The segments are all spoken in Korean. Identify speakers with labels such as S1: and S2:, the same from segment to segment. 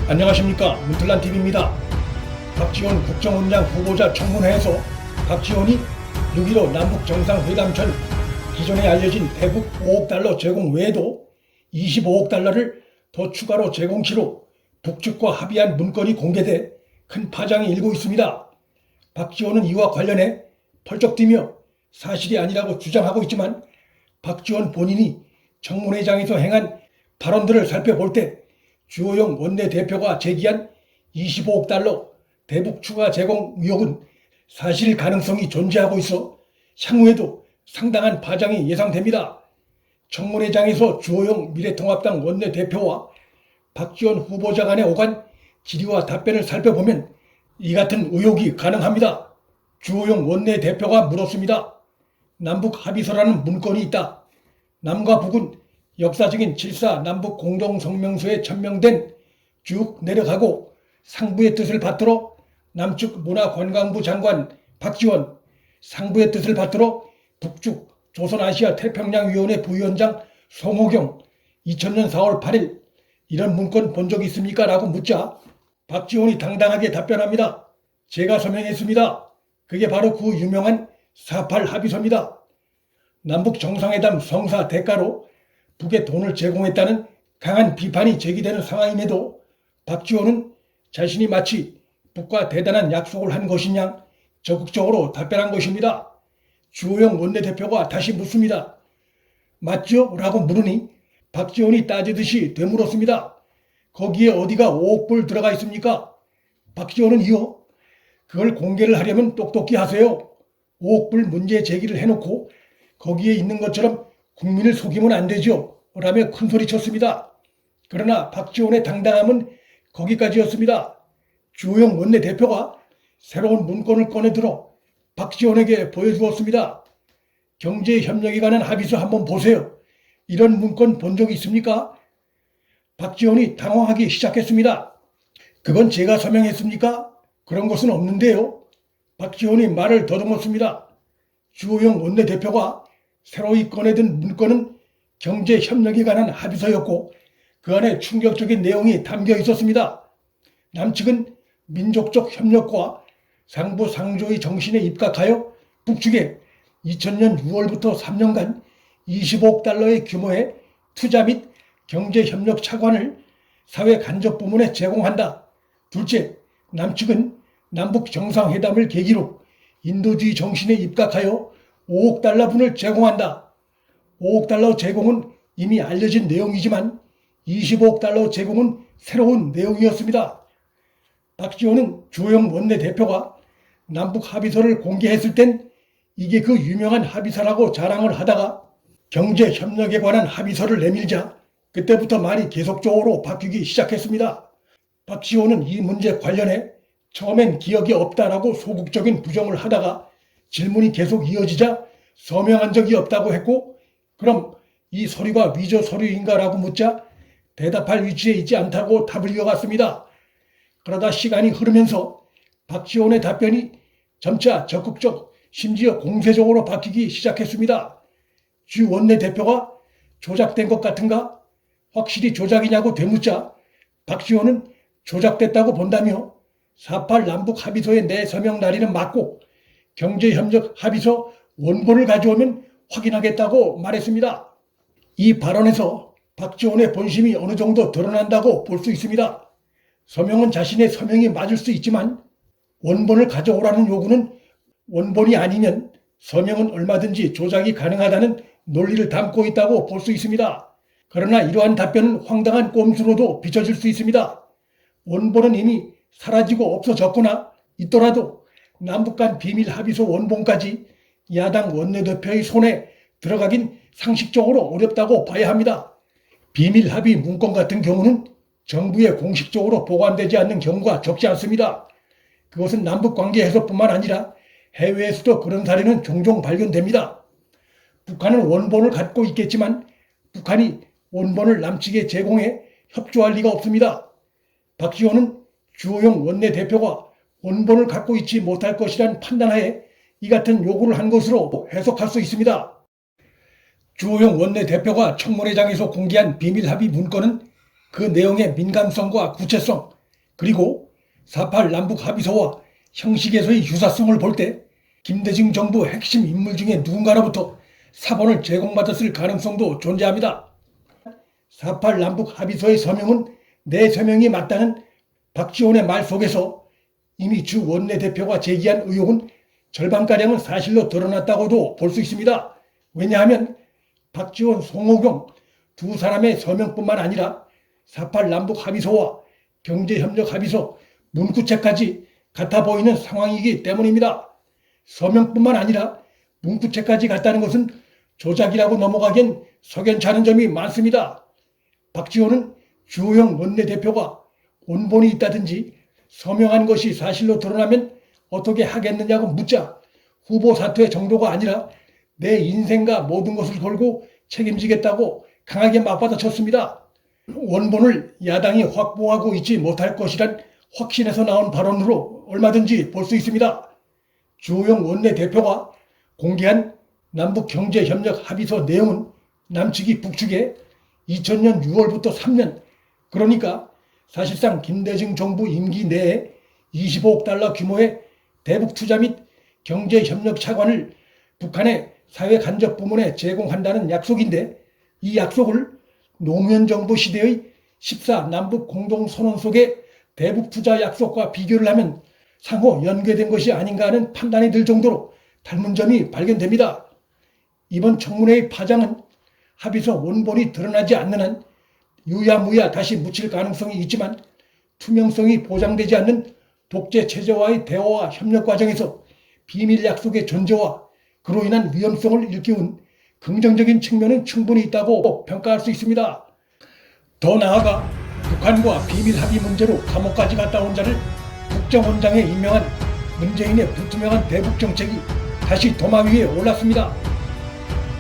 S1: 안녕하십니까, 문틀란TV입니다. 박지원 국정원장 후보자 청문회에서 박지원이 6.15 남북정상회담 전 기존에 알려진 대북 5억 달러 제공 외에도 25억 달러를 더 추가로 제공키로 북측과 합의한 문건이 공개돼 큰 파장이 일고 있습니다. 박지원은 이와 관련해 펄쩍 뛰며 사실이 아니라고 주장하고 있지만 박지원 본인이 청문회장에서 행한 발언들을 살펴볼 때 주호영 원내대표가 제기한 25억 달러 대북 추가 제공 의혹은 사실 가능성이 존재하고 있어 향후에도 상당한 파장이 예상됩니다. 청문회장에서 주호영 미래통합당 원내대표와 박지원 후보자 간의 오간 질의와 답변을 살펴보면 이 같은 의혹이 가능합니다. 주호영 원내대표가 물었습니다. 남북 합의서라는 문건이 있다. 남과 북은 역사적인 7.4 남북 공동성명서에 천명된 쭉 내려가고 상부의 뜻을 받들어 남측 문화관광부 장관 박지원, 상부의 뜻을 받들어 북측 조선아시아태평양위원회 부위원장 송호경 2000년 4월 8일 이런 문건 본 적 있습니까? 라고 묻자 박지원이 당당하게 답변합니다. 제가 서명했습니다. 그게 바로 그 유명한 4.8 합의서입니다. 남북 정상회담 성사 대가로 북에 돈을 제공했다는 강한 비판이 제기되는 상황임에도 박지원은 자신이 마치 북과 대단한 약속을 한 것이냐 적극적으로 답변한 것입니다. 주호영 원내대표가 다시 묻습니다. 맞죠? 라고 물으니 박지원이 따지듯이 되물었습니다. 거기에 어디가 5억 불 들어가 있습니까? 박지원은 이어 그걸 공개를 하려면 똑똑히 하세요. 5억 불 문제 제기를 해놓고 거기에 있는 것처럼 국민을 속이면 안 되죠. 라며 큰소리쳤습니다. 그러나 박지원의 당당함은 거기까지였습니다. 주호영 원내대표가 새로운 문건을 꺼내들어 박지원에게 보여주었습니다. 경제협력에 관한 합의서 한번 보세요. 이런 문건 본 적 있습니까? 박지원이 당황하기 시작했습니다. 그건 제가 서명했습니까? 그런 것은 없는데요. 박지원이 말을 더듬었습니다. 주호영 원내대표가 새로이 꺼내든 문건은 경제협력에 관한 합의서였고 그 안에 충격적인 내용이 담겨 있었습니다. 남측은 민족적 협력과 상부상조의 정신에 입각하여 북측에 2000년 6월부터 3년간 25억 달러의 규모의 투자 및 경제협력 차관을 사회간접부문에 제공한다. 둘째, 남측은 남북 정상회담을 계기로 인도주의 정신에 입각하여 5억 달러분을 제공한다. 5억 달러 제공은 이미 알려진 내용이지만 25억 달러 제공은 새로운 내용이었습니다. 박지원은 주호영 원내대표가 남북 합의서를 공개했을 땐 이게 그 유명한 합의서라고 자랑을 하다가 경제협력에 관한 합의서를 내밀자 그때부터 말이 계속적으로 바뀌기 시작했습니다. 박지원은 이 문제 관련해 처음엔 기억이 없다라고 소극적인 부정을 하다가 질문이 계속 이어지자 서명한 적이 없다고 했고 그럼 이 서류가 위조 서류인가 라고 묻자 대답할 위치에 있지 않다고 답을 이어갔습니다. 그러다 시간이 흐르면서 박지원의 답변이 점차 적극적 심지어 공세적으로 바뀌기 시작했습니다. 주 원내대표가 조작된 것 같은가? 확실히 조작이냐고 되묻자 박지원은 조작됐다고 본다며 4.8 남북 합의서의 내서명 날인은 맞고 경제협력 합의서 원본을 가져오면 확인하겠다고 말했습니다. 이 발언에서 박지원의 본심이 어느 정도 드러난다고 볼 수 있습니다. 서명은 자신의 서명이 맞을 수 있지만 원본을 가져오라는 요구는 원본이 아니면 서명은 얼마든지 조작이 가능하다는 논리를 담고 있다고 볼 수 있습니다. 그러나 이러한 답변은 황당한 꼼수로도 비춰질 수 있습니다. 원본은 이미 사라지고 없어졌거나 있더라도 남북 간 비밀 합의서 원본까지 야당 원내대표의 손에 들어가긴 상식적으로 어렵다고 봐야 합니다. 비밀 합의 문건 같은 경우는 정부에 공식적으로 보관되지 않는 경우가 적지 않습니다. 그것은 남북 관계에서뿐만 아니라 해외에서도 그런 사례는 종종 발견됩니다. 북한은 원본을 갖고 있겠지만 북한이 원본을 남측에 제공해 협조할 리가 없습니다. 박지원은 주호영 원내대표가 원본을 갖고 있지 못할 것이란 판단하에 이 같은 요구를 한 것으로 해석할 수 있습니다. 주호영 원내대표가 청문회장에서 공개한 비밀합의 문건은 그 내용의 민감성과 구체성, 그리고 4.8 남북 합의서와 형식에서의 유사성을 볼 때 김대중 정부 핵심 인물 중에 누군가로부터 사본을 제공받았을 가능성도 존재합니다. 4.8 남북 합의서의 서명은 내 서명이 맞다는 박지원의 말 속에서 이미 주 원내대표가 제기한 의혹은 절반가량은 사실로 드러났다고도 볼 수 있습니다. 왜냐하면 박지원, 송호경 두 사람의 서명뿐만 아니라 4.8 남북 합의서와 경제협력 합의서 문구체까지 같아 보이는 상황이기 때문입니다. 서명뿐만 아니라 문구체까지 같다는 것은 조작이라고 넘어가기엔 석연치 않은 점이 많습니다. 박지원은 주호영 원내대표가 원본이 있다든지 서명한 것이 사실로 드러나면 어떻게 하겠느냐고 묻자 후보 사퇴 정도가 아니라 내 인생과 모든 것을 걸고 책임지겠다고 강하게 맞받아쳤습니다. 원본을 야당이 확보하고 있지 못할 것이란 확신에서 나온 발언으로 얼마든지 볼 수 있습니다. 주호영 원내대표가 공개한 남북경제협력 합의서 내용은 남측이 북측에 2000년 6월부터 3년, 그러니까 사실상 김대중 정부 임기 내에 25억 달러 규모의 대북 투자 및 경제협력 차관을 북한의 사회간접부문에 제공한다는 약속인데, 이 약속을 노무현 정부 시대의 14 남북 공동선언 속의 대북 투자 약속과 비교를 하면 상호 연계된 것이 아닌가 하는 판단이 들 정도로 닮은 점이 발견됩니다. 이번 청문회의 파장은 합의서 원본이 드러나지 않는 한 유야무야 다시 묻힐 가능성이 있지만, 투명성이 보장되지 않는 독재 체제와의 대화와 협력 과정에서 비밀 약속의 존재와 그로 인한 위험성을 일깨운 긍정적인 측면은 충분히 있다고 평가할 수 있습니다. 더 나아가 북한과 비밀 합의 문제로 감옥까지 갔다 온 자를 국정원장에 임명한 문재인의 불투명한 대북 정책이 다시 도마 위에 올랐습니다.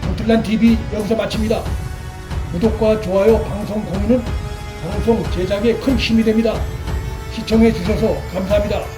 S1: 노틀란TV 여기서 마칩니다. 구독과 좋아요, 방송 공유는 방송 제작에 큰 힘이 됩니다. 시청해 주셔서 감사합니다.